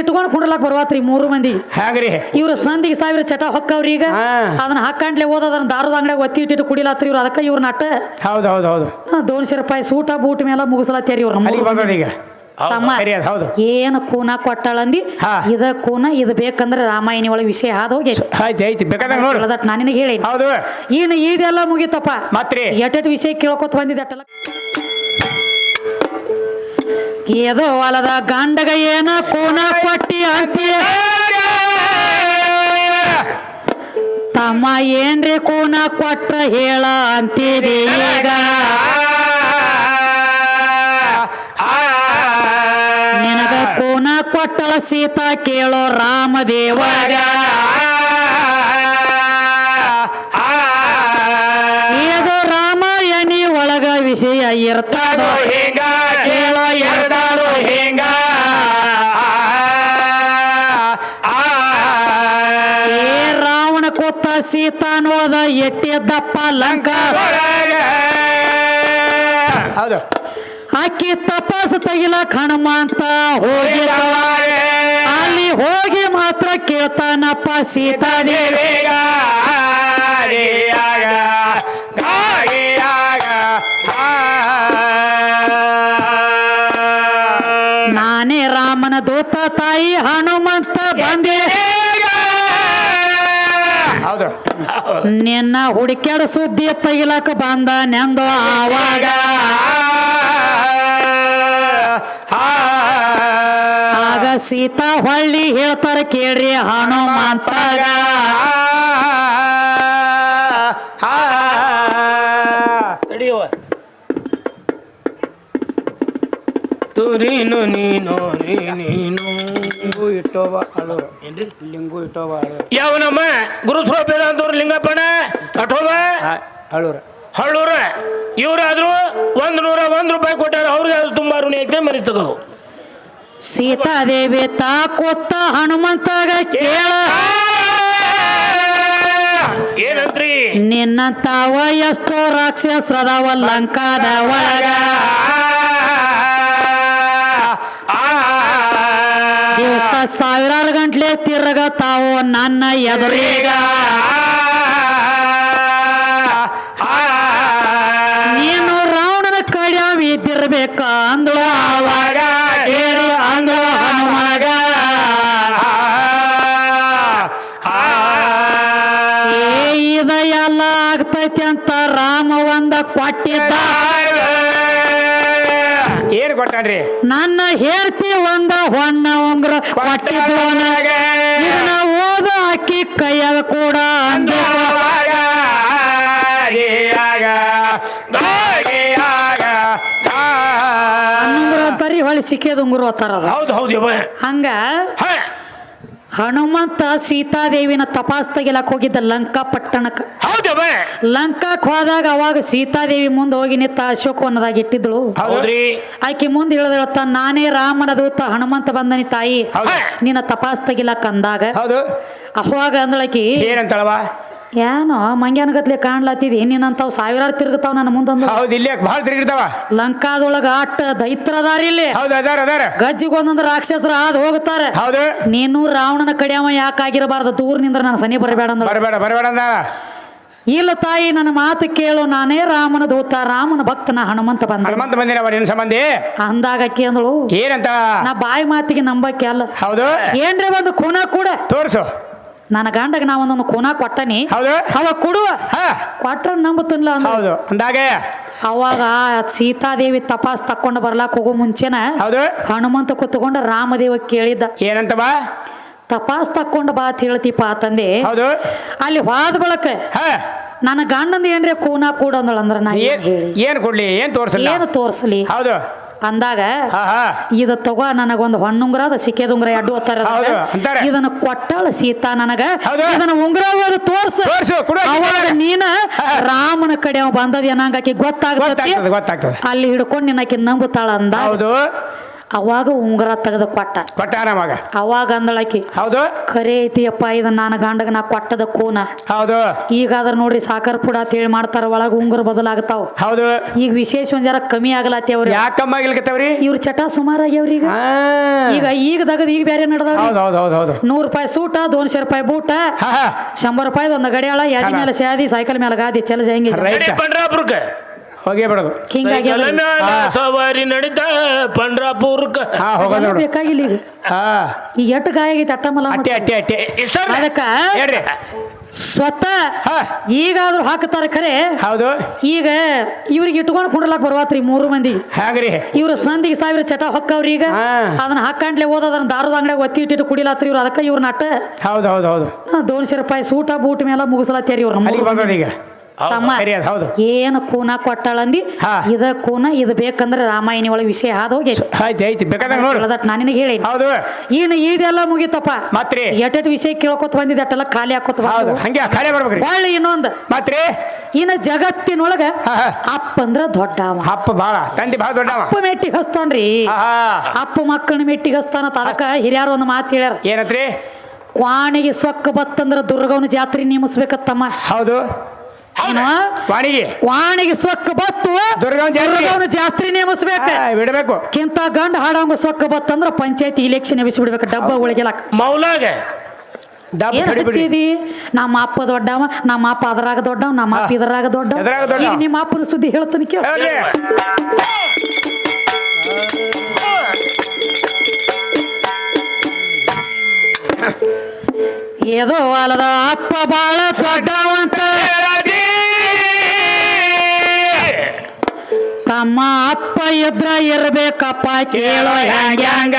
ಇಟ್ಕೊಂಡು ಕುಂಡ್ರಲಾಕ್ ಬರ್ವಾತ್ರಿ 3 ಮಂದಿ ಹಾಗ್ರಿ ಇವ್ರ ಸಂದಿಗೆ 1000 ಚಟ ಹೊಕ್ಕವ್ರಿ ಈಗ ಅದನ್ನ ಹಾಕಂಟ್ಲೆ ಓದೋದನ್ನ ದಾರದ ಅಂಗಡಿಯಾಗ ಒತ್ತಿ ಇಟ್ಟಿಟ್ಟು ಕುಡಿಲಾತ್ರಿ ಇವ್ರು ಅದಕ್ಕೆ ಇವ್ರ ನಟ ಹೌದು ಹೌದು ಹೌದು 200 ರೂಪಾಯಿ ಸೂಟ ಬೂಟ್ ಮೇಲೆ ಮುಗಿಸ್ಲಾತ್ಯಾರಿ ಇವ್ರ ಈಗ ಏನು ಕೂನ ಕೊಟ್ಟಾಳಂದಿ ಇದ ಕೂನ ಇದು ಬೇಕಂದ್ರೆ ರಾಮಾಯಣಿ ಒಳಗೆ ವಿಷಯ ಹಾದೋಗಿ ನಾನು ನಿನಗೆ ಹೇಳಿ ಇನ್ನು ಇದೆಲ್ಲ ಮುಗಿತಪ್ಪ ಮತ್ತೆ ಎಟ್ಟೆಟ್ಟು ವಿಷಯ ಕೇಳ್ಕೊತ ಬಂದಿದ್ದೆ ಅಟ್ಟಲ್ಲ ಏದೋ ಹೊಲದ ಗಂಡಗ ಏನ ಕೂನ ಕೊಟ್ಟಿ ಅಂತೀಯ ತಮ್ಮ ಏನ್ರಿ ಕೂನ ಕೊಟ್ರ ಹೇಳ ಅಂತೀರಿ ಈಗ ನಿನಗ ಕೂನ ಕೊಟ್ಟಳ ಸೀತಾ ಕೇಳೋ ರಾಮದೇವಗ ಏದೋ ರಾಮಾಯಣಿ ಒಳಗ ವಿಷಯ ಇರ್ತಾದೋ ಹಿಂಗ ಕೇಳೋ ಎರಡಾಳು ಹಿಂಗ ರಾವಣ ಕೊತ್ತ ಸೀತಾ ನೋದ ಎಟ್ಟಿದ್ದಪ್ಪ ಲಂಕಾ ಹೌದು ಆಕಿ ತಪಾಸ ತೆಗಿಲಕ್ ಹನುಮಂತ ಹೋಗಿ ಅಲ್ಲಿ ಹೋಗಿ ಮಾತ್ರ ಕೇಳ್ತಾನಪ್ಪ ಸೀತಾದೇವಿ ನಾನೇ ರಾಮನ ದೂತ ತಾಯಿ ಹನುಮಂತ ಬಂದೆ ಹೌದು ನಿನ್ನ ಹುಡುಕ್ಯಾಡ ಸುದ್ದಿ ತೆಗಿಲಕ ಬಂದ ನೆಂದು ಆವಾಗ ಆಗ ಸೀತಾ ಹೊಳ್ಳಿ ಹೇಳ್ತಾರ ಕೇಳ್ರಿ ಹನುಮಂತಗ ತುರೀನು ನೀನು ನೀನು ಇಟ್ಟೋವ ಅಳು ಏನ್ರಿ ಲಿಂಗು ಇಟ್ಟೋವ ಯಾವನಮ್ಮ ಗುರುಸ್ವರೂಪ ಅಂತವ್ರು ಲಿಂಗಪ್ಪಣ ಅಠೋವ ಹಳ್ಳೂರ ಹಳ್ಳೂರ ಇವರಾದ್ರು 101 ರೂಪಾಯಿ ಕೊಟ್ಟಾರ ಅವ್ರಿಗೆ ಅದು ತುಂಬಾ ಋಣಿ ಐತೆ ಮರಿ ತಗೋದು ಸೀತಾದೇವಿ ತಾಕೊತ್ತ ಹನುಮಂತಗ ಕೇಳ ಏನಂತ್ರಿ ನಿನ್ನ ತಾವ ಎಷ್ಟೋ ರಾಕ್ಷಸರದವ ಲಂಕಾದ ಒಳಗ ದಿವಸ 1000 ಗಂಟ್ಲೆ ತಿರ್ಗತಾವು ನನ್ನ ಎದುರೀಗ ನೀನು ರಾವಣನ ಕಡ್ಯಾವ ಇದ್ದಿರ್ಬೇಕ ಅಂದಳು ಆವಾಗ ಕೇಳಿ ಅಂದಳು ಹನುಮಗ ಇದ ಎಲ್ಲ ಆಗ್ತೈತಿ ಅಂತ ರಾಮ ಒಂದ ಕೊಟ್ಟಿದ್ದ ಏನ್ ಕೊಟ್ಟಾನ್ರಿ ನನ್ನ ಹೇಳ್ತಿ ಒಂದ ಹೊನ್ನ ಉಂಗ್ರ ಕೊಟ್ಟಿದ್ದು ಇದನ್ನ ಓದ ಅಕ್ಕಿ ಕೈಯಾಗ ಕೂಡ ಉಂಗುರ ಅಂತಾರಿ ಹೊಳಿ ಸಿಕ್ಕೇದ ಉಂಗುರ ಅತ್ತಾರ ಹೌದು ಹೌದು ಹಂಗ ಹನುಮಂತ ಸೀತಾದೇವಿನ ತಪಾಸ್ ತೆಗಿಲಕ್ ಹೋಗಿದ್ದ ಲಂಕಾ ಪಟ್ಟಣಕ್ಕೆ ಲಂಕಾಕ್ ಹೋದಾಗ ಅವಾಗ ಸೀತಾದೇವಿ ಮುಂದೆ ಹೋಗಿ ನಿಂತ ಅಶೋಕವನದಾಗ ಇಟ್ಟಿದ್ಳು ಆಕಿ ಮುಂದೆ ಹೇಳ್ತಾ ನಾನೇ ರಾಮನ ದೂತ ಹನುಮಂತ ಬಂದನಿ ತಾಯಿ ನಿನ್ನ ತಪಾಸ್ ತೆಗಿಲಕ್ ಅಂದಾಗ ಅವಾಗ ಅಂದಳಕಿ ಏನಂತಳವ ಏನೋ ಮಂಗ್ಯಾನಗತ್ಲೆ ಕಾಣ್ಲತ್ತಿದ್ ನೀನಂತಾವ್ 1000 ತಿರುಗತಾವ್ ನನ್ನ ಮುಂದೊಂದು ಬಹಳ ತಿರುಗಿರ್ತಾವ ಲಂಕಾದೊಳಗ ಅಟ್ಟ ದೈತ್ರದಾರಿ ಇಲ್ಲಿ ಗಜ್ಜಿಗೊಂದೊಂದು ರಾಕ್ಷಸರ ಹಾದ್ ಹೋಗ್ತಾರೆ ನೀನು ರಾವಣನ ಕಡಿಯವ ಯಾಕಾಗಿರಬಾರ್ದು ದೂರ ನಿಂದ್ರ ನಾನು ಸನಿ ಬರಬೇಡ ಇಲ್ಲ ತಾಯಿ ನನ್ನ ಮಾತು ಕೇಳು ನಾನೇ ರಾಮನ ದೂತ ರಾಮನ ಭಕ್ತನ ಹನುಮಂತ ಸಂಬಂಧಿ ಅಂದಾಗ ಕೇಂದಳು ಏನಂತ ನಾ ಬಾಯಿ ಮಾತಿಗೆ ನಂಬಕ್ಕೆ ಅಲ್ಲ ಏನ್ರಿ ಒಂದು ಖೂನ ಕೂಡ ತೋರ್ಸು ನನ್ನ ಗಂಡಗ ನಾ ಒಂದೊಂದು ಖೂನ ಕೊಟ್ಟನಿ ಅವ ಕೊಡುವ ಕೊಟ್ರ ನಂಬುತ್ತಿಲ್ಲ ಅಂದಾಗ ಅವಾಗ ಸೀತಾದೇವಿ ತಪಾಸ್ ತಕೊಂಡು ಬರ್ಲಾಕ್ ಹೋಗೋ ಮುಂಚೆನ ಹನುಮಂತ ಕುತ್ಕೊಂಡ ರಾಮದೇವ ಕೇಳಿದ್ದ ಏನಂತ ಬಾ ತಪಾಸ್ ತಕೊಂಡು ಬಾ ಅಂತ ಹೇಳ್ತಿಪ್ಪ ತಂದೆ ಅಲ್ಲಿ ಹೋದ ಬಳಕ ನನ್ನ ಗಂಡಂದ ಏನ್ರಿ ಖೂನ ಕೂಡ ಅಂದಳಂದ್ರ ನಾ ಏನ್ ಕೊಡ್ಲಿ ಏನ್ ತೋರ್ಸಲಿ ಅಂದಾಗ ಇದ ತಗೋ ನನಗೊಂದು ಹೊಣ್ಣುಂಗ್ರ ಅದ ಸಿಕ್ಕೇದುಂಗ್ರ ಎಡ್ಡು ಒತ್ತಾರ ಇದನ್ನ ಕೊಟ್ಟಾಳ ಸೀತಾ ನನಗ ಇದನ್ನ ಉಂಗ್ರ ಹೋದ ತೋರ್ಸು ಅವಾಗ ನೀನ ರಾಮನ ಕಡೆ ಅವ ಬಂದದ ಏನಂಗಾಕಿ ಗೊತ್ತಾಗ್ತದೆ ಅಲ್ಲಿ ಹಿಡ್ಕೊಂಡು ನಿನ್ನಕಿ ನಂಬುತ್ತಾಳ ಅಂದ ಅವಾಗ ಉಂಗುರ ತೆಗೆದು ಕೊಟ್ಟಾನ ಮಗ. ಅವಾಗ ಅಂದಳಕಿ ಹೌದು ಖರೆ ಐತಿಯಪ್ಪ ಇದನ್ನ ನಾನು ಗಂಡಗ ನಾ ಕೊಟ್ಟದ ಕೂನ. ಹೌದು ಈಗಾದ್ರ ನೋಡ್ರಿ ಸಾಕರ್ ಪುಡ ಅಂತ ಹೇಳಿ ಮಾಡ್ತಾರ, ಒಳಗ ಉಂಗುರ ಬದಲಾಗತಾವ. ಹೌದು ಈಗ ವಿಶೇಷ ಒಂದ್ ಜರ ಕಮ್ಮಿ ಆಗಲತ್ತೇವ್ರಿ. ಯಾಕೆ ಕಮ್ಮಿ ಆಗಿಲ್ಕತ್ತವ್ರಿ? ಇವ್ರ ಚಟ ಸುಮಾರು ಆಗ್ಯಾವ್ರಿ. ಈಗ ದಗದ ಈಗ ಬೇರೆ ನಡೆದವ್ರಿ. 100 ರೂಪಾಯಿ ಸೂಟ, 200 ರೂಪಾಯಿ ಬೂಟ, 100 ರೂಪಾಯಿ ಒಂದು ಗಡಿಯಾಳ, ಯಾದಿ ಮೇಲೆ ಸ್ಯಾದಿ, ಸೈಕಲ್ ಮೇಲೆ ಗಾದಿ ಚಲಜ ಹೆಂಗೆ ಹೋಗೇ ಬಿಡೋದು. ಹಿಂಗಾಗಿ ಸವಾರಿ ನಡೀತ ಪಂಡ್ರಾಪುರಕ್ಕ ಬೇಕಾಗಿಲ್ಲ. ಈಗ ಎಟ್ಟು ಗಾಯ ಆಗೈತಿ ಅಟ್ಟಮಲ್ಲ. ಅದಕ್ಕ ಸ್ವತಃ ಈಗಾದ್ರೂ ಹಾಕ್ತಾರ ಖರೆ. ಹೌದು ಈಗ ಇವ್ರಿಗೆ ಇಟ್ಕೊಂಡು ಕುಂಡ್ರಲಾಕ್ ಬರ್ವಾತ್ರಿ 3 ಮಂದಿ. ಇವ್ರ ಸಂದಿಗೆ 1000 ಚಟ ಹೊಕ್ಕವ್ರಿ. ಈಗ ಅದನ್ನ ಹಾಕಂಡ್ಲೆ ಓದೋದನ್ನ ದಾರದ ಅಂಗಡಿಯಾಗ ಒತ್ತಿ ಇಟ್ಟಿಟ್ಟು ಕುಡಿಲಾತ್ರಿ ಇವ್ರು. ಅದಕ್ಕ ಇವ್ರ ನಟ 200 ರೂಪಾಯಿ ಸೂಟ ಬೂಟ್ ಮೇಲೆ ಮುಗಿಸ್ಲತ್ತೇರಿ ಇವ್ರ. ಈಗ ತಮ್ಮ ಏನು ಕೂನ ಕೊಟ್ಟಾಳಂದಿ, ಇದ ಕೂನ ಇದು ಬೇಕಂದ್ರೆ ರಾಮಾಯಣಿ ಒಳಗೆ ವಿಷಯ ಹಾದೋಗಿ ನಾನು ಹೇಳಿ ಇನ್ನು ಇದೆಲ್ಲ ಮುಗಿತಪ್ಪ. ಎಟ್ಟೆಟ್ ವಿಷಯ ಕೇಳ್ಕೊತ ಬಂದಿದ್ದೆ ಅಟ್ಟೆಲ್ಲ ಖಾಲಿ ಹಾಕೋತ ಒಳ್ಳೆ ಇನ್ನೊಂದು ಇನ್ನು ಜಗತ್ತಿನೊಳಗ ಅಪ್ಪ ಅಂದ್ರ ದೊಡ್ಡವ. ಅಪ್ಪ ಬಾಳ ತಂದೆ ಬಾಳ ದೊಡ್ಡವ. ಅಪ್ಪ ಮೆಟ್ಟಿಗೆ ಹಸ್ತಾನ್ರಿ. ಅಪ್ಪ ಮಕ್ಕಳನ್ನ ಮೆಟ್ಟಿಗೆ ಹಸ್ತಾನ. ಅದಕ್ಕ ಹಿರಿಯಾರು ಒಂದು ಮಾತು ಹೇಳ್ಯಾರ, ಏನತ್ರಿ? ಕ್ವಾಣಿಗೆ ಸೊಕ್ಕ ಬತ್ತಂದ್ರ ದುರ್ಗವನ ಜಾತ್ರೆ ನೇಮಿಸ್ಬೇಕತ್ತಮ್ಮ. ಹೌದು ಕ್ವಾಣಿಗೆ ಸೊಕ್ಕ ಬತ್ತು ದುರ್ಗವನ ಜಾತ್ರೆ ನೇಮಿಸ್ಬೇಕ ಬಿಡಬೇಕು. ಕಿಂತ ಗಂಡ ಹಾಡಂಗ ಸೊಕ್ಕ ಬತ್ತಂದ್ರ ಪಂಚಾಯತಿ ಇಲೆಕ್ಷನ್ ಎಬಿಸಿ ಬಿಡ್ಬೇಕು. ಡಬ್ಬ ಒಳಗೆಲ್ಲ ಮೌಲಾಗ ನಮ್ಮ ಅಪ್ಪ ದೊಡ್ಡವ, ನಮ್ಮ ಅಪ್ಪ ಅದರಾಗ ದೊಡ್ಡವ, ನಮ್ಮ ಅಪ್ಪ ಇದರಾಗ ದೊಡ್ಡವ. ಈಗ ನಿಮ್ಮ ಅಪ್ಪನ ಸುದ್ದಿ ಹೇಳ್ತಾನೆ ಕೇಳ. ಏದೋ ಅಲ್ಲದ ಅಪ್ಪ ಬಾಳ ದೊಡ್ಡವಂತ ತಮ್ಮ ಅಪ್ಪ ಇದ್ರ ಇರ್ಬೇಕಪ್ಪ ಕೇಳೋ ಹ್ಯಾಂಗ.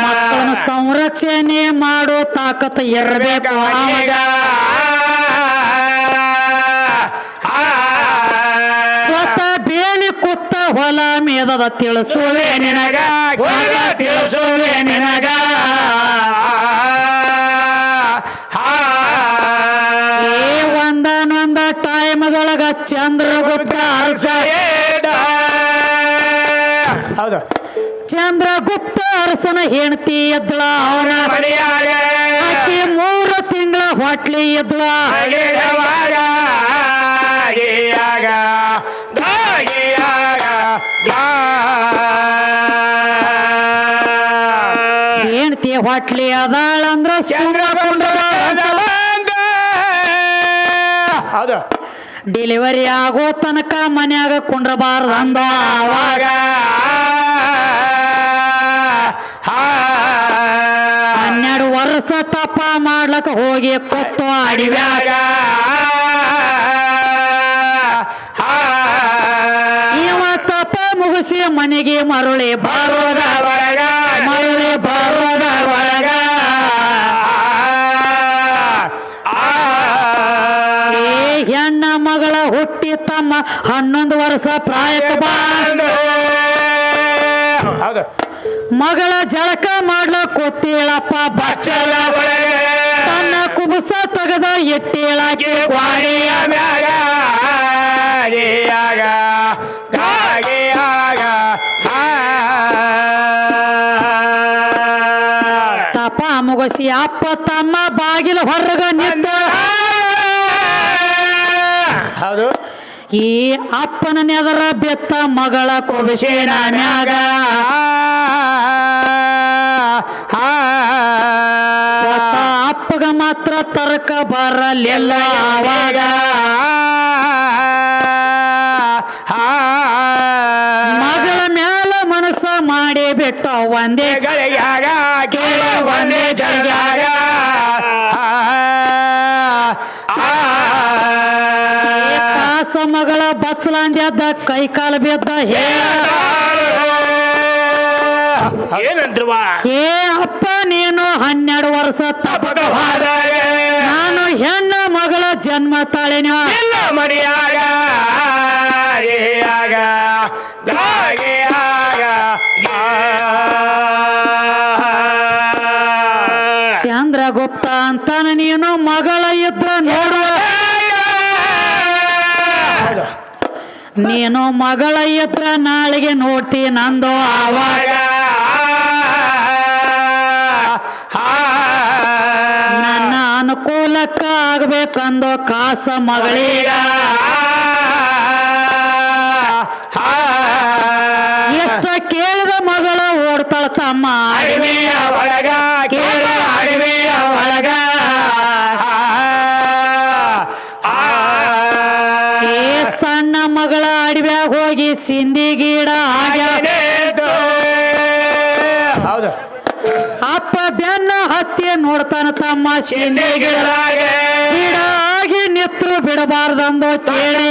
ಮಕ್ಕಳನ್ನ ಸಂರಕ್ಷಣೆ ಮಾಡೋ ತಾಕತ್ ಇರ್ಬೇಕು ಅವಾಗ. ಸ್ವತಃ ಬೇಲಿ ಕುತ್ತ ಹೊಲ ಮೇದದ ತಿಳಿಸುವೆ ನಿನಗ, ತಿಳಿಸುವೆ ನಿನಗ. ಒಂದನೊಂದ ಟೈಮದೊಳಗ ಚಂದ್ರಗುಪ್ತ ಅರಸ, ಹೌದು ಚಂದ್ರಗುಪ್ತ ಅರಸನ ಹೆಂಡತಿ ಎದ್ಳ. ಅವನ ಆಕೆ 3 ತಿಂಗಳ ಹೊಟ್ಲಿ ಎದ್ಳ. ಹೆಂಡತಿ ಹೊಟ್ಲಿ ಅದಾಳಂದ್ರ ಹೌದು ಡೆಲಿವರಿ ಆಗೋ ತನಕ ಮನ್ಯಾಗ ಕುಂಡ್ರಬಾರ್ದು ಅಂದ. ಅವಾಗ 12 ವರ್ಷ ತಪ್ಪ ಮಾಡ್ಲಕ್ಕ ಹೋಗಿ ಕೊತ್ತು ಅಡಿವ್ಯಾಗ. ಇವ ತಪ್ಪ ಮುಗಿಸಿ ಮನೆಗೆ ಮರಳಿ ಬರೋದ ಒಳಗ, ಮರಳಿ ಬರೋದ ಒಳಗ. ಹೆಣ್ಣ ಮಗಳ ಹುಟ್ಟಿ ತಮ್ಮ 11 ವರ್ಷ ಪ್ರಾಯಕ್ಕೆ ಬಂದು ಮಗಳ ಜಳಕ ಮಾಡ್ಲಕ್ ಕೊತ್ತೇಳಪ್ಪ ಬಚ್ಚಲ ಒಳಗೆ. ತನ್ನ ಕುಬಸ ತೆಗೆದ ಎಟ್ಟೇಳಾಕಿ ಕ್ವಾಣಿಯ ಮ್ಯಾಗ. ತಪ ಮುಗಿಸಿ ಅಪ್ಪ ತಮ್ಮ ಬಾಗಿಲ ಹೊರಗ ನಿಂತ. ಹೌದು ಈ ಅಪ್ಪನ ನೆದರ ಬೆತ್ತ ಮಗಳ ಕೊಬಿಸಿನ ಮ್ಯಾಗ. ಅಪ್ಪಗ ಮಾತ್ರ ತರ್ಕ ಬರಲಿಲ್ಲ ಅವಾಗ. ಮಗಳ ಮ್ಯಾಲ ಮನಸ್ಸ ಮಾಡಿ ಬಿಟ್ಟ ಒಂದೇ ಜಳಗ್ಯಾಗ, ಕೇಳ ಒಂದೇ ಜಳಗ್ಯಾಗ. ಮಗಳ ಬಚ್ಚಲಾಂದ್ಯದ ಕೈ ಕಾಲು ಬಿದ್ದ ಏನಂದ್ರವಾ, ಏ ಅಪ್ಪ ನೀನು 12 ವರ್ಷ ತಪಕ ಹೋದ. ನಾನು ಹೆಣ್ಣ ಮಗಳ ಜನ್ಮ ತಾಳಿನ ಮಡಿಯಾಗ. ಚಂದ್ರಗುಪ್ತ ಅಂತಾನ ನೀನು ಮಗಳ ಇದ್ರ ನೋಡುವ. ನೀನು ಮಗಳ ಎತ್ರ ನಾಳೆಗೆ ನೋಡ್ತಿ ನಂದು ಆವಾಗ ನನ್ನ ಅನುಕೂಲಕ್ಕ ಆಗ್ಬೇಕಂದು ಕಾಸ ಮಗಳೀಗ ಎಷ್ಟ ಕೇಳಿದ ಮಗಳ ಓಡ್ತಾಳ ತಮ್ಮ ಅಡಿಮೆಯ ಒಳಗ ಕೇಳ ಅಡಿಮೆಯ ಒಳಗ ಏ ಸಣ್ಣ ಮಗಳ ಅಡವ್ಯಾಗ ಹೋಗಿ ಸಿಂದಿ ಗಿಡ ಹೌದು ಅಪ್ಪ ಬೆನ್ನ ಹತ್ತಿ ನೋಡ್ತಾನ ತಮ್ಮ ಸಿಂದಿ ಗಿಡ ಗಿಡ ಆಗಿ ನಿತ್ರು ಬಿಡಬಾರ್ದಂದು ಕೇಳಿ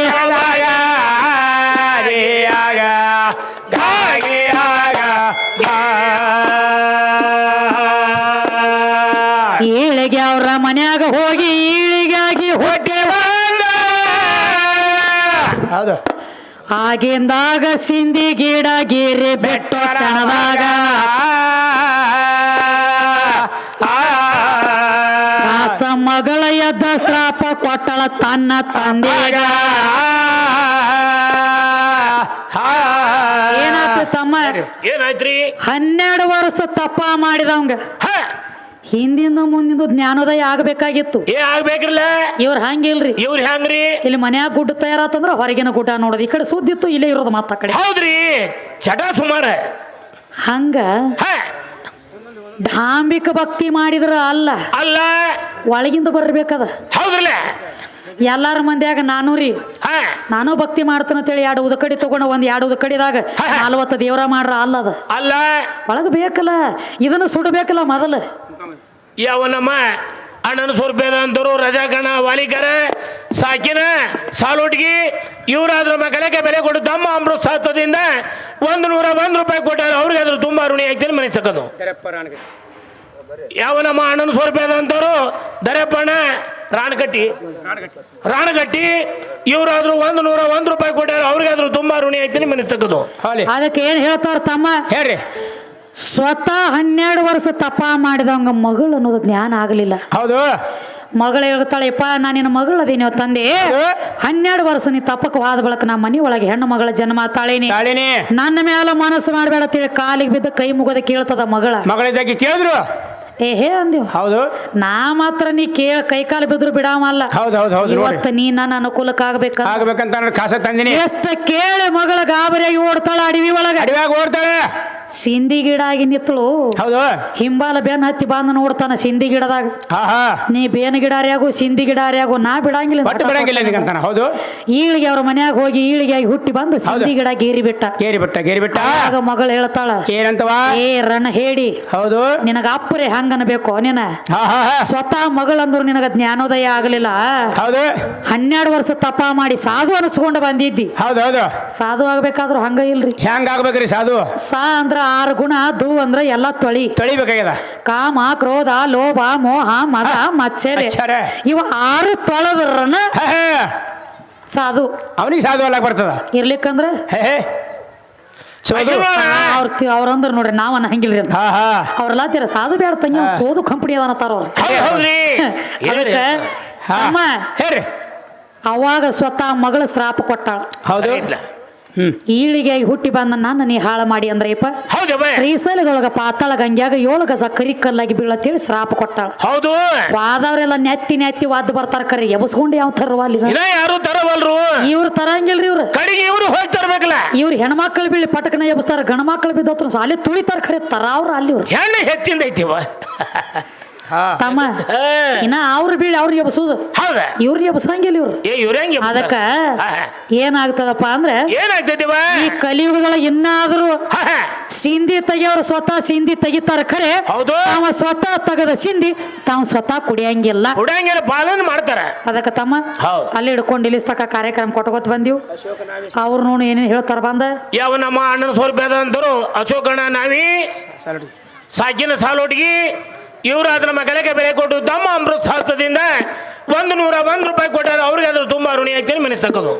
ಈಳಿಗೆ ಅವ್ರ ಮನ್ಯಾಗ ಹೋಗಿ ಈಳಿಗಾಗಿ ಹೊಟ್ಟೆ ಹೌದು ಆಗಿಂದಾಗ ಸಿಂದಿ ಗಿಡ ಗೀರಿ ಬೆಟ್ಟ ಚಣದಾಗ ಕಾಸ ಮಗಳ ಎದ್ದ ಶ್ರಾಪ ಕೊಟ್ಟಳ ತನ್ನ ತಂದೆಗ ಏನಾಯ್ತು ತಮ್ಮ ಏನಾಯ್ತ್ರಿ 12 ವರ್ಷ ತಪ್ಪ ಮಾಡಿದವಂಗ ಹಿಂದಿಂದ ಮುಂದಿಂದ ಜ್ಞಾನೋದಯ ಆಗ್ಬೇಕಾಗಿತ್ತು ಆಗ್ಬೇಕ್ರಲ್ಲ ಇವ್ರ ಹಂಗಿಲ್ರಿ ಇವ್ರ ಹೆಂಗ್ರಿ ಇಲ್ಲಿ ಮನ್ಯಾಗ ಗುಡ್ಡ ತಯಾರಾತಂದ್ರ ಹೊರಗಿನ ಗುಡ್ಡ ನೋಡೋದು ಈ ಕಡೆ ಸುದ್ದಿತ್ತು ಇಲ್ಲೇ ಇರೋದು ಮಾತ ಕಡೆ ಹೌದ್ರಿ ಚಟ ಸುಮಾರ ಹಂಗ ಧಾಂಬಿಕ ಭಕ್ತಿ ಮಾಡಿದ್ರ ಅಲ್ಲ ಅಲ್ಲ ಒಳಗಿಂದ ಬರ್ಬೇಕದ ಹೌದ್ರಲ್ಲ ಎಲ್ಲಾರ ಮಂದಿಯಾಗ ನಾನು ಭಕ್ತಿ ಮಾಡ್ತಾನಂತೇಳಿ 2 ಉದಕಡಿ ತಗೊಂಡ ಒಂದ್ 2 ಉದಕಡಿದಾಗ 40 ದೇವರ ಮಾಡ್ರ ಅಲ್ಲದ ಅಲ್ಲ ಒಳಗ ಬೇಕಲ್ಲ ಇದನ್ನ ಸುಡಬೇಕಲ್ಲ ಮೊದಲ ಯಾವ ನಮ್ಮ ಅಣ್ಣನ ಸ್ವರ್ಪೇದಂತರು ರಜಾಕಣ ವಾಲಿಕರ ಸಾಕಿನ ಸಾಲೋಟ್ಗಿ ಇವರಾದ್ರ ಮಕ್ಕಳಿಗೆ ಬೆಲೆ ಕೊಡು ತಮ್ಮ ಅಮೃತ ಶಾಸ್ತ್ರದಿಂದ 101 ರೂಪಾಯಿ ಕೊಟ್ಟಾರ ಅವ್ರಿಗೆ ಅದ್ರ ತುಂಬಾ ಋಣಿ ಆಗ್ತೀನಿ ಮನೆ ಸಕ್ಕದು ಯಾವ ನಮ್ಮ ಅಣ್ಣನ ಸ್ವರ್ಪೇದಂತರು ದರೆಪ್ಪಣ್ಣ ರಾಣಗಟ್ಟಿ ಇವರಾದ್ರು 101 ರೂಪಾಯಿ ಕೊಟ್ಟಾರ ಅವ್ರಿಗೆ ಅದ್ರ ತುಂಬಾ ಋಣಿ ಆಗ್ತೀನಿ ಮನೆ ಸಕ್ಕದು ಅದಕ್ಕೆ ಏನ್ ಹೇಳ್ತಾರ ತಮ್ಮ ಹೇಳ್ರಿ ಸ್ವತಃ 12 ವರ್ಷ ತಪ ಮಾಡಿದವಂಗ ಮಗಳು ಅನ್ನೋದು ಜ್ಞಾನ ಆಗಲಿಲ್ಲ ಹೌದು ಮಗಳು ಹೇಳ್ತಾಳೆಪ್ಪ ನಾನು ನಿನ್ನ ಮಗಳು ಅದೇನೋ ತಂದೆ 12 ವರ್ಷ ನೀ ತಪ್ಪಕ್ಕೆ ಹೋದ ಬಳಕ ನಾ ಮನಿ ಒಳಗೆ ಹೆಣ್ಣು ಮಗಳ ಜನ್ಮ ತಾಳೇನಿ ನನ್ನ ಮೇಲೆ ಮನಸ್ಸು ಮಾಡಬೇಡ ತಿಳಿ ಕಾಲಿಗೆ ಬಿದ್ದ ಕೈ ಮುಗದ ಕೇಳ್ತದ ಮಗಳಿದ್ದಾಗಿ ಕೇಳಿದ್ರು ಏಹೇ ಅಂದಿವ್ ಹೌದು ನಾ ಮಾತ್ರ ನೀ ಕೇಳ ಕೈ ಕಾಲು ಬಿದ್ರು ಬಿಡಾಮಲ್ಲ ಇವತ್ತು ನೀ ನನ್ನ ಅನುಕೂಲಕ್ಕೆ ಆಗ್ಬೇಕಂತ ಕಾಸ ತಂದಿನಿ ಎಷ್ಟ ಕೇಳಿ ಮಗಳ ಗಾಬರಿಯಾಗಿ ಓಡ್ತಾಳ ಅಡವಿ ಒಳಗ ಅಡವಿಯಾಗ ಓಡ್ತಾಳೆ ಸಿಂದಿ ಗಿಡ ಆಗಿ ನಿತ್ತಳು ಹೌದು ಹಿಂಬಾಲ ಬೆನ್ ಹತ್ತಿ ಬಂದು ನೋಡ್ತಾನ ಸಿಂದಿ ಗಿಡದಾಗ ನೀ ಬೇನ ಗಿಡಾರ್ಯಾಗು ಸಿಂದಿ ಗಿಡಾರ್ಯಾಗು ನಾ ಬಿಡಂಗಿಲ್ಲ ಹೌದು ಈಳಿಗೆ ಅವ್ರ ಮನ್ಯಾಗ ಹೋಗಿ ಈಳಿಗೆ ಆಗಿ ಹುಟ್ಟಿ ಬಂದು ಸಿಂದಿ ಗಿಡ ಗೇರಿ ಬಿಟ್ಟ ಆಗ ಮಗಳು ಹೇಳ್ತಾಳ ಏನಂತವಾ ಏ ರಣ ಹೇಳಿ ಹೌದು ನಿನಗ ಅಪ್ಪರೇ ಹಂಗನ್ಬೇಕು ನೀನ ಸ್ವತಃ ಮಗಳಂದ್ರು ನಿನಗ ಜ್ಞಾನೋದಯ ಆಗಲಿಲ್ಲ ಹೌದು 12 ವರ್ಷ ತಪ ಮಾಡಿ ಸಾಧು ಅನಿಸ್ಕೊಂಡು ಬಂದಿದ್ದಿ ಹೌದೌದು ಸಾಧು ಆಗ್ಬೇಕಾದ್ರು ಹಂಗ ಇಲ್ರಿ ಹೆಂಗ ಆಗ್ಬೇಕ್ರಿ ಸಾಧು ಸಾ ಅಂದ್ರ 6 ಗುಣ ದು ಅಂದ್ರ ಎಲ್ಲಾ ತೊಳಿಬೇಕಾಗ್ಯದ ಕಾಮ ಕ್ರೋಧ ಲೋಭ ಮೋಹ ಮದ ಮಚ್ಚರೆ ಇವ 6 ತೊಳೆದ್ರನ ಸಾಧು ಅವನಿಗೆ ಸಾಧು ಅಲ್ಲ ಬರ್ತದ ಇರ್ಲಿಕ್ಕಂದ್ರ ಅವ್ರಂದ್ರ ನೋಡ್ರಿ ನಾವ್ ಹಂಗಿಲ್ರಿ ಅವ್ರೆಲ್ಲಾ ತೀರ ಸಾಧು ಬೇಡ ತಂಗಿ ಸೋದು ಕಂಪನಿ ಅದನ್ನತಾರ ಅದಕ್ಕೆ ಅವಾಗ ಸ್ವತಃ ಮಗಳ ಶ್ರಾಪ ಕೊಟ್ಟಾಳ ಹೌದು ಈಳಿಗೆ ಹುಟ್ಟಿ ಬಂದ ನನ್ನ ನೀ ಹಾಳ ಮಾಡಿ ಅಂದ್ರಪ್ಪ ಶ್ರೀಶೈಲದೊಳಗ ಪಾತಾಳ ಗಂಗ್ಯಾಗ 7 ಗಜ ಕರಿ ಕಲ್ಲಾಗಿ ಬೀಳತ್ತೇಳಿ ಶ್ರಾಪ ಕೊಟ್ಟಾಳ ಹೌದು ವಾದವ್ರೆಲ್ಲ ನೆತ್ತಿ ವಾದ್ ಬರ್ತಾರ ಕರಿ ಎಬಸ್ಕೊಂಡು ಯಾವ ತರವ ಯಾರು ತರವಲ್ರು ಇವ್ರು ತರಂಗಿಲ್ರಿ ಇವ್ರು ಹೋಗಿ ತರ್ಬೇಕಲ್ಲ ಇವ್ರು ಹೆಣ್ಮಕ್ಳು ಬೀಳಿ ಪಟಕನ ಎಬಸ್ತಾರ ಗಣ ಮಕ್ಳು ಬಿದ್ದತ್ರ ಅಲ್ಲಿ ತುಳಿತಾರ ಖರೆ ತರ ಅವ್ರು ಅಲ್ಲಿ ಹೆಣ್ಣು ಹೆಚ್ಚಿಂದ ಐತಿವ ತಮ್ಮ ಇನ್ನ ಅವ್ರ ಬೀಳಿ ಅವ್ರಿಗೆ ಎಬಸುದು ಇವ್ರಿಗೆ ಎಬಸಂಗಿಲ್ಲ ಇವ್ರು ಅದಕ್ಕ ಏನಾಗ್ತದಪ್ಪ ಅಂದ್ರೆ ಈ ಕಲಿಯುಗದೊಳ ಇನ್ನಾದ್ರೂ ಸಿಂಧಿ ತೆಗಿಯವ್ರು ಸ್ವತಃ ಸಿಂಧಿ ತೆಗಿತಾರ ಖರೆ ತಾವ ಸ್ವತಃ ತೆಗದ ಸಿಂಧಿ ತಾವ್ ಸ್ವತಃ ಕುಡಿಯಂಗಿಲ್ಲ ಪಾಲನೆ ಮಾಡ್ತಾರ ಅದಕ್ಕ ತಮ್ಮ ಅಲ್ಲಿ ಹಿಡ್ಕೊಂಡು ಇಲ್ಲಿಸ್ತಕ ಕಾರ್ಯಕ್ರಮ ಕೊಟ್ಕೋತ ಬಂದಿವ್ ಅವ್ರು ನೋಡಿ ಏನೇನ್ ಹೇಳ್ತಾರ ಬಂದ ಯಾವ ನಮ್ಮ ಅಣ್ಣನ ಸ್ವರ್ಪೇದಂತರು ಅಶೋಕಣ್ಣ ನಾವಿ ಸಾಕಿನ ಸಾಲೋಟಿಗೆ ಇವರು ಅದರ ಮಗಳಿಗೆ ಬೆಲೆ ಕೊಟ್ಟು ತಮ್ಮ ಅಮೃತ ಶಾಸ್ತ್ರದಿಂದ 101 ರೂಪಾಯಿ ಕೊಟ್ಟಾರ ಅವ್ರಿಗೆ ಅದ್ರ ತುಂಬಾ ಋಣಿ ಆಗ್ತೀನಿ ಮನೆ ಸಕ್ಕದು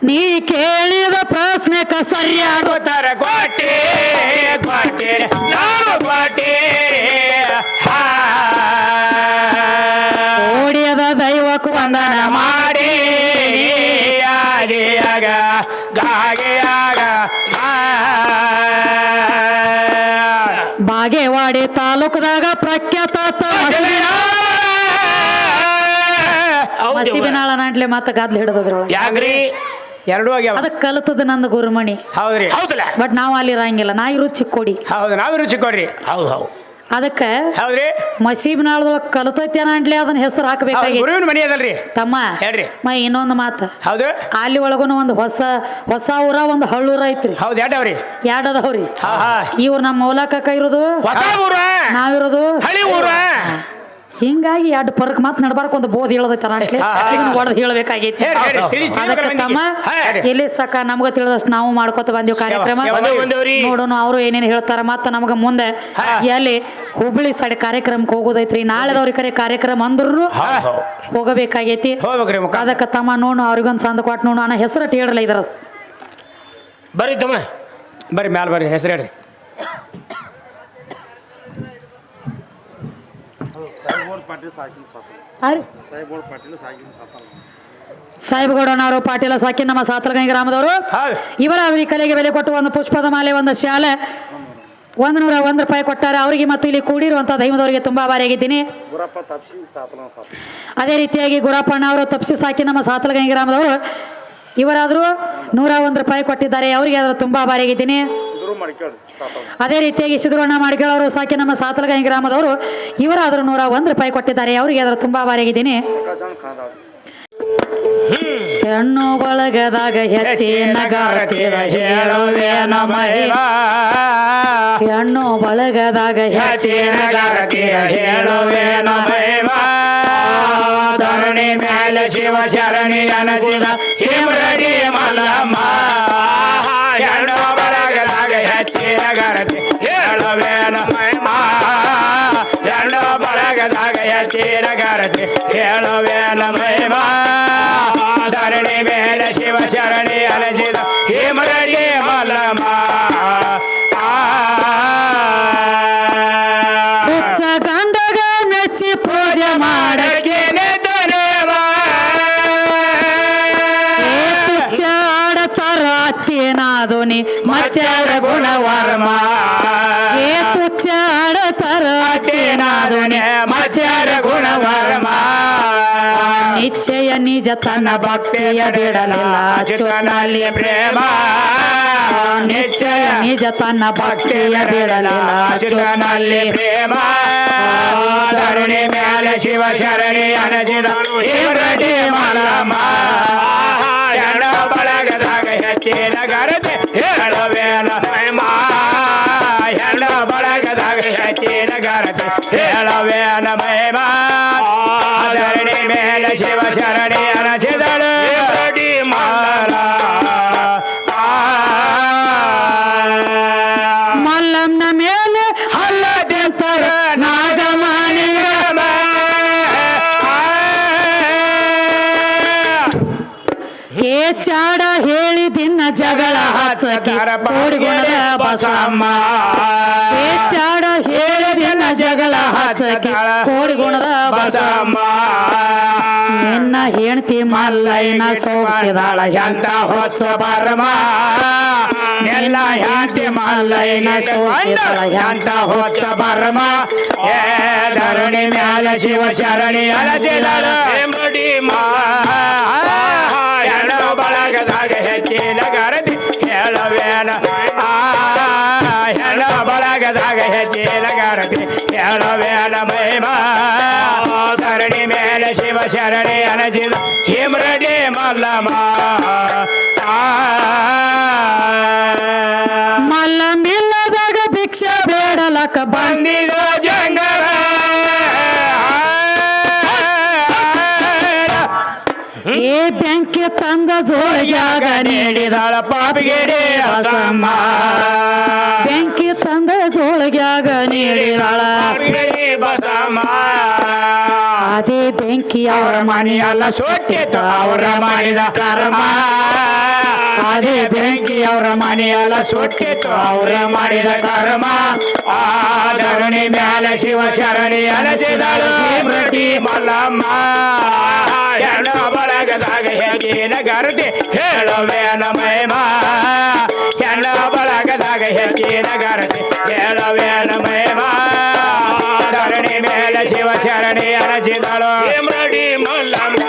ನೀ ಕೇಳಿದ ಪ್ರಶ್ನೆ ಸರಿಯಾಗುತ್ತಾರೆ ಓಡಿಯದ ದೈವಕ್ಕೂ ವಂದನ ಮಾಡಿ ಬಾಗೇವಾಡಿ ತಾಲೂಕದಾಗ ಪ್ರಖ್ಯಾತ ಮಸಿಬಿನಾಳ ನಾಟ್ಲೆ ಮಾತ ಗಾದ್ಲಿ ಹಿಡದ್ರೊಳಗೆ ಯಾಕ್ರಿ ಎರಡೂ ಆಗ್ಯಾವ ಅದಕ್ಕೆ ಕಲಿತದ ನಂದು ಗುರುಮಣಿ ಹೌದ್ರಿ ಹೌದಲ್ಲ ಬಟ್ ನಾವು ಅಲ್ಲಿ ಇರಂಗಿಲ್ಲ ನಾ ಇರು ಚಿಕ್ಕೋಡಿ ಹೌದು ನಾವು ರುಚಿ ಕೊಡ್ರಿ ಹೌದು ಹೌದು ಅದಕ್ಕೆ ಹೌದ್ರಿ ಮಸೀಬಿನಾಳದೊಳಗೆ ಕಲಿತೈತೇನ ಅಂಟ್ಲೆ ಅದನ್ನ ಹೆಸರು ಹಾಕಬೇಕಾಗಿ ಗುರುವಿನ ಮನಿ ಅದಲ್ರಿ ತಮ್ಮ ಹೇಳ್ರಿ ಇನ್ನೊಂದು ಮಾತು ಹೌದು ಅಲ್ಲಿ ಒಳಗುನು ಒಂದು ಹೊಸ ಊರ ಒಂದು ಹಳ್ಳೂರ ಐತ್ರಿ ಹೌದು ಎರಡವ್ರಿ ಎರಡ್ ಅದಾವ್ರಿ ಹಾ ಹಾ ಇವ್ರು ನಮ್ಮ ಮೌಲಕಕ್ಕ ಇರೋದು ಹೊಸ ಊರ ನಾವಿರೋದು ಹಳಿ ಊರ ಹಿಂಗಾಗಿ ಎರಡು ಪರಕ್ ಮಾತು ನಡ್ಬಾರ್ಕ ಒಂದು ಬೋದ್ ಹೇಳದೈತಾರ ಇದನ್ನ ಹೊಡೆದು ಹೇಳಬೇಕಾಗೈತಿ ಅದಕ್ಕೆ ತಮ್ಮ ಎಲ್ಲಿ ತಕ್ಕ ನಮ್ಗ ತಿಳಿದಷ್ಟು ನಾವು ಮಾಡ್ಕೊತ ಬಂದೇವ್ ಕಾರ್ಯಕ್ರಮ ನೋಡೋಣ ಅವರು ಏನೇನು ಹೇಳ್ತಾರ ಮತ್ತ ನಮ್ಗ ಮುಂದೆ ಎಲ್ಲಿ ಹುಬ್ಳಿ ಸೈಡ್ ಕಾರ್ಯಕ್ರಮಕ್ಕೆ ಹೋಗೋದೈತ್ರಿ ನಾಳೆದವ್ರಿಗೆ ಕರೆ ಕಾರ್ಯಕ್ರಮ ಅಂದ್ರು ಹೋಗಬೇಕಾಗೈತಿ ಹೋಗ್ಬೇಕ್ರಿ ಅದಕ್ಕೆ ತಮ್ಮ ನೋಡು ಅವ್ರಿಗೊಂದು ಸಂದ ಕೊಟ್ಟು ನೋಡು ಅಣ್ಣ ಹೆಸರು ಹೇಳಲ್ಲ ಇದ್ರ ಬರ್ರಿ ತಮ್ಮ ಬರ್ರಿ ಮ್ಯಾಲ ಬರ್ರಿ ಹೆಸರು ಹೇಳ್ರಿ ಸಾಹೇಬಗೌಡನವರು ಪಾಟೀಲ ಸಾಕಿ ನಮ್ಮ ಸಾತಲಗೈ ಗ್ರಾಮದವರು ಇವರ ಈ ಕಲೆಗೆ ಬೆಲೆ ಕೊಟ್ಟು ಒಂದು ಪುಷ್ಪದ ಮಾಲೆ ಒಂದು ಶಾಲೆ 101 ರೂಪಾಯಿ ಕೊಟ್ಟಾರೆ ಅವರಿಗೆ ಮತ್ತು ಇಲ್ಲಿ ಕೂಡಿರುವಂತಹ ದೈವದವರಿಗೆ ತುಂಬಾ ಭಾರಿಯಾಗಿದ್ದೀನಿ ಅದೇ ರೀತಿಯಾಗಿ ಗುರಪ್ಪಣ್ಣ ಅವರು ತಪ್ಸಿ ಸಾಕಿ ನಮ್ಮ ಸಾತಲಗೈ ಗ್ರಾಮದವರು ಇವರಾದರೂ 101 ರೂಪಾಯಿ ಕೊಟ್ಟಿದ್ದಾರೆ ಅವರಿಗೆ ಆದರೂ ತುಂಬಾ ಭಾರಿಯಾಗಿದ್ದೀನಿ ಅದೇ ರೀತಿಯಾಗಿ ಸಿದ್ರಣ್ಣ ಮಾಡಿಕೊಳ್ಳೋರು ಸಾಕಿ ನಮ್ಮ ಸಾತಲಗೈ ಗ್ರಾಮದವರು ಇವರಾದರೂ 101 ರೂಪಾಯಿ ಕೊಟ್ಟಿದ್ದಾರೆ ಅವರಿಗೆ ಆದರೂ ತುಂಬಾ ಭಾರಿಯಾಗಿದ್ದೀನಿ ಹೆಣ್ಣು ಬಳಗದಾಗ ಹೆಚ್ಚಿನ ಹೆಣ್ಣು ಬಳಗದಾಗ ಹೆಚ್ಚಿನ ಧರಣಿ ಮೇಲೆ ಶಿವ ಶರಣಿ ಅನಸಿದ ಹಿಮರಡಿ ಮಲ್ಲಮ್ಮ ಹೆಣ್ಣು ಬಳಗದಾಗ ಹೆಚ್ಚಿನ ಗರತಿ ಹೇಳುವೇನ ಹೆಣ್ಣು ಬಳಗದಾಗ ಹೆಚ್ಚಿನ ಗರತಿ ಹೇಳುವೇನ ಮಹಿಮಾ ಧರಣಿ ಮೇಲೆ ಶಿವ ಶರಣಿ ಅನಸಿದ ಹಿಮರಡಿ ಮಲ್ಲಮ್ಮ ಗಂಡಗ ಮೆಚ್ಚಿ ಪೂಜೆ ಮಾಡಕ್ಕೆ ಆಡತಾರತ್ತೇನಾದೋನಿ ಮಚ್ಚರ ಗುಣವರ್ಮ ತುಚ್ಚ ಆಡತಾರತ್ತೇನಾದೋನಿ ಮಚ್ಚರ ಗುಣವರ್ಮ ನಿಶ್ಚಯ ನಿಜ ತನ್ನ ಭಕ್ತಿಯ ಬಿಡಲಿಲ್ಲ ಚಿತ್ರನಲ್ಲಿ ಪ್ರೇಮ ನಿಶ್ಚಯ ನಿಜ ತನ್ನ ಭಕ್ತಿಯ ಬಿಡಲಿಲ್ಲ ಚಿತ್ರನಲ್ಲಿ ಪ್ರೇಮ ಧರಣಿ ಮೇಲೆ ಶಿವ ಶರಣಿ ಅನಸಿದ ಹಿಮರಡಿ ಮಲ್ಲಮ್ಮ ಹೆಣ್ಣು ಬಳಗದಾಗ ಹೆಚ್ಚಿನ ಗರತೆ ಹೇಳುವೇನ ಹೆಣ್ಣು ಬಳಗದಾಗ ಹೆಚ್ಚಿನ ಗರತೆ ಹೇಳುವೇನ ಮಹಿಮ ಧರಣಿ ಮೇಲೆ ಶಿವ ಶರಣಿ ಅನಸಿದಳು ಹಿಮರಡಿ ಮಲ್ಲಮ್ಮನ ಮೇಲೆ ಹಲ್ಲದೆಂತರ ನಾಗಮಣಿ ಏ ಚಾಡ ಹೇಳಿದಿನ್ನ ಜಗಳ ಹಚ್ಚರ ಪೋಡಿಗೊಂಡ ಬಸಮ್ಮ ಏ ಚಾಡ ಹೇಳಿದಿನ್ನ ಜಗಳ ಹಚ್ಚಕ್ಕೆ ಕೋಡಿಗುಣದ ಬಸಮ್ಮ ನಿನ್ನ ಹೆಣ್ತಿ ಮಲ್ಲಯ್ಯನ ಸೋಸಿದಾಳ ಎಂತ ಹೊಚ್ಚ ಬರಮ ಎಲ್ಲ ಹೆಂಡತಿ ಮಲ್ಲಯ್ಯನ ಸೋಸಿದಾಳ ಎಂತ ಹೊಚ್ಚ ಬರಮ ಏ ಧರಣಿ ಮ್ಯಾಲ ಶಿವ ಶರಣಿ ಅಲಸಿದಾಳ ಮಡಿ ಹೆಣ್ಣು ಬಳಗದಾಗ ಹೆಚ್ಚಿನ ಗರತಿ ಹೇಳುವೇನ ಹೆಣ್ಣು ಬಳಗದಾಗ ಹೆಚ್ಚಿನ ಗರತಿ ಹೇಳುವೇನ ಮಹಿಮಾ ಧರಣಿ ಮೇಲೆ ಶಿವ ಶರಣಿ ಅನಸಿದ ಹಿಮರಡಿ ಮಲ್ಲಮ್ಮ ಮಲ್ಲಮಿಲ್ಲದಾಗ ಭಿಕ್ಷೆ ಬೇಡಲಕ್ಕ ಬಂದಿದ ಜಂಗಲ ಏ ಬೆಂಕಿ ತಂದ ಜೋಳಿಗ್ಯಾಗ ನೀಡಿದಾಳ ಪಾಪಿಗೆಡಿ ಬಸಮ್ಮ ಬೆಂಕಿ ತಂದ ಜೋಳಿಗ್ಯಾಗ ನೀಡಿದಾಳ ಬಸಮ್ಮ ಅದೇ ಬೆಂಕಿ ಅವರ ಮನೆಯಲ್ಲ ಸುಟ್ಟಿತ್ತು ಅವರ ಮಾಡಿದ ಕರ್ಮ ಅದೇ ಬೆಂಕಿ ಅವರ ಮನೆಯಲ್ಲ ಸುಟ್ಟಿತ್ತು ಅವರ ಮಾಡಿದ ಕರ್ಮ ಆ ಧರಣಿ ಮ್ಯಾಲ ಶಿವ ಶರಣಿ ಅನಸಿದಳು ಹಿಮರಡಿ ಮಲ್ಲಮ್ಮ ಹೆಣ್ಣು ಬಳಗದಾಗ ಹೆಚ್ಚಿನ ಗರತಿ ಹೇಳುವೇನ ಮಹಿಮಾ ಹೆಣ್ಣು ಬಳಗದಾಗ ಹೆಚ್ಚಿನ ಗರತಿ ಹೇಳುವೇನ ಮಹಿಮಾ ಶಿವ ಶರಣಿ ಅರಚಿದಳು ಹೇಮರಡಿ ಮಲ್ಲಮ್ಮ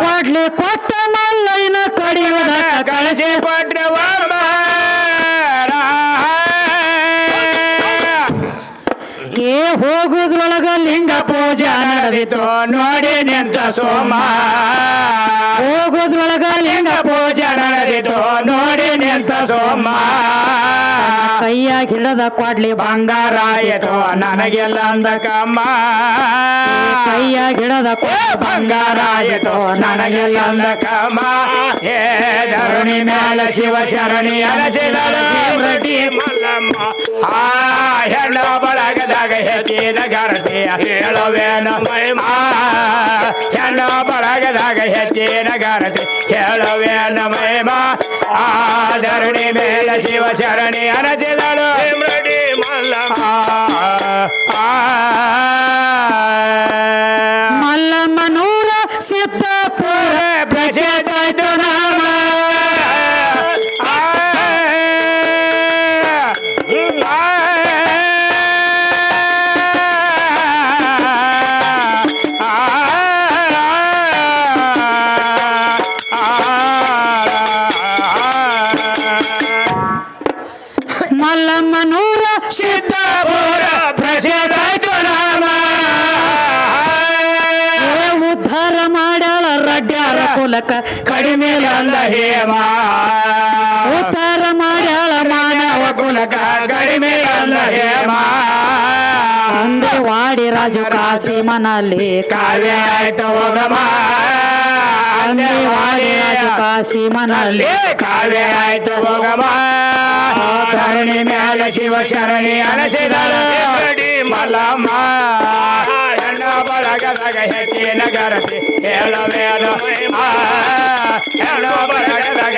ಕೊಡ್ಲಿ ಕೊಟ್ಟ ಮಲ್ಲಯ್ಯನ ಕಡಿಯುವುದ ಕಳಿಸಿ ಕೊಟ್ರವ ಏ ಹೋಗುದ್ರೊಳಗ ಲಿಂಗ ಪೂಜಾ ನಡೆದಿತ್ತು ನೋಡಿ ನಿಂತ ಸೋಮ ಹೋಗುದ್ರೊಳಗ ಲಿಂಗ ಪೂಜೆ ನಡೆದಿತ್ತು ನೋಡಿ ನಿಂತ ಸೋಮ ಕೈಯಾಗ ಹಿಡದ ಕೊಡ್ಲಿ ಬಂಗಾರ ಆಯಿತು ನನಗೆಲ್ಲ ಅಂದಕಮ್ಮ ಕೈಯಾಗ ಹಿಡದ ಬಂಗಾರ ಆಯಿತು ನನಗೆಲ್ಲ ಅಂದಕಮ್ಮ ಏ ಧರಣಿ ಮ್ಯಾಲ ಶಿವ ಶರಣಿ ಅರಸಿದಳು ಹೇಮರಡಿ ಮಲ್ಲಮ್ಮ ಆ ಹೆಣ್ಣ ಬಳಗದಾಗ ಹೆಚ್ಚಿನ ಗರತಿಯ ಹೇಳುವೇನ ಮಹಿಮ ಹೆಣ್ಣ ಬಳಗದಾಗ ಹೆಚ್ಚಿನ ಗರತಿ ಹೇಳುವೇನ ಮಹಿಮ ಆ ಧರಣಿ ಮೇಲೆ ಶಿವ ಶರಣಿ ಅರಚಿದಳು ಹೇಮರಡಿ ಮಲ್ಲಮ್ಮ ಮಲ್ಲಮ್ಮನೂರ ಸಿದ್ದಾಪುರ ಪ್ರಸಿದ್ಧ ನಾಮ ಮಲ್ಲಮ್ಮನೂರ ಸಿದ್ದಾಪುರ ಪ್ರಸಿದ್ಧ ನಾಮ ಉದ್ಧಾರ ಮಾಡ್ಯಾಳ ರಡ್ಡ್ಯಾರ ಕುಲಕ ಕಡಿಮೆ ಅಲ್ಲ ಹೇಮ ಉದ್ಧಾರ ಮಾಡ್ಯಾಳ ಮಾನವ ಕುಲಕ ಕಡಿಮೆ ಅಲ್ಲ ಹೇಮ ಅಂದೆ ವಾಡಿ ರಾಜು ಕಾಸಿ ಮನಲ್ಲಿ ಕಾವ್ಯ ಆಯ್ತು ಹೋಗಮ ಅಂದೆ ವಾಡಿ ರಾಜು ಕಾಸಿ ಮನಲ್ಲಿ ಕಾವ್ಯ ಆಯ್ತು ಹೋಗಮ ಧರಣಿ ಮ್ಯಾಲ ಶಿವ ಶರಣಿ ಅನಸಿದಳು ಹೇಮರಡಿ ಮಲ್ಲಮ್ಮ ಹೆಣ್ಣ ಬಳಗದಾಗ ಹೆಚ್ಚಿನ ಗರತಿ ಹೇಳವೇನು ಹೆಣ್ಣ ಬಳಗದಾಗ